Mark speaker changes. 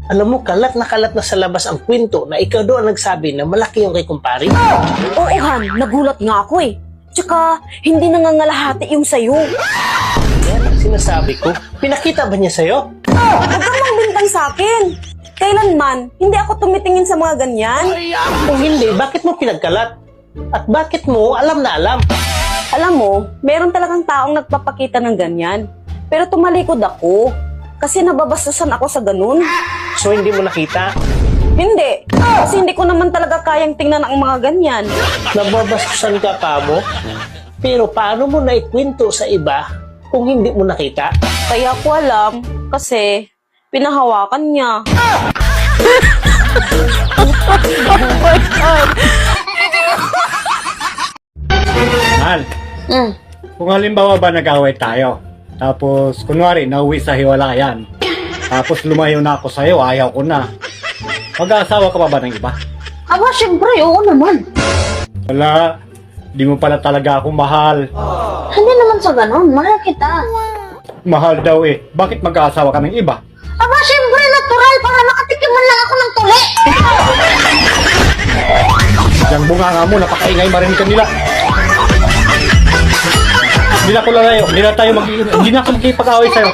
Speaker 1: Alam mo, kalat na sa labas ang kwento na ikaw daw ang nagsabi na malaki yung kay kumpare.
Speaker 2: Oo, Han. Nagulat nga ako eh. Tsaka, hindi nangangalahati yung sayo.
Speaker 1: Yan ang sinasabi ko. Pinakita ba niya sa'yo?
Speaker 2: Huwag kang mangbintang sa akin. Kailanman, hindi ako tumitingin sa mga ganyan.
Speaker 1: Kung hindi, bakit mo pinagkalat? At bakit mo alam na alam?
Speaker 2: Alam mo, meron talagang taong nagpapakita ng ganyan. Pero tumalikod ako. Kasi nababastusan ako sa ganun.
Speaker 1: So hindi mo nakita?
Speaker 2: Hindi. Kasi hindi ko naman talaga kayang tingnan ang mga ganyan.
Speaker 1: Nababastusan ka kamo? Pero paano mo naikwento sa iba kung hindi mo nakita?
Speaker 2: Kaya ko alam, kasi pinahawakan niya.
Speaker 3: Mahal, kung halimbawa ba nag-away tayo, tapos kunwari nauwi sa hiwalayan, tapos lumayo na ako sa'yo, ayaw ko na. Mag-aasawa ka pa ba ng iba?
Speaker 4: Aba, syempre, oo naman.
Speaker 3: Wala, di mo pala talaga ako mahal.
Speaker 4: Hindi naman sa ganun, mahal kita.
Speaker 3: Mahal daw eh, bakit mag-aasawa ka ng iba?
Speaker 4: Aba, syempre, natural, para makatikim man lang ako ng tuli.
Speaker 3: Yang bunga nga mo, napakaingay marinig ka nila. Hindi na ako lalayo, hindi na ako makipag-away sa'yo.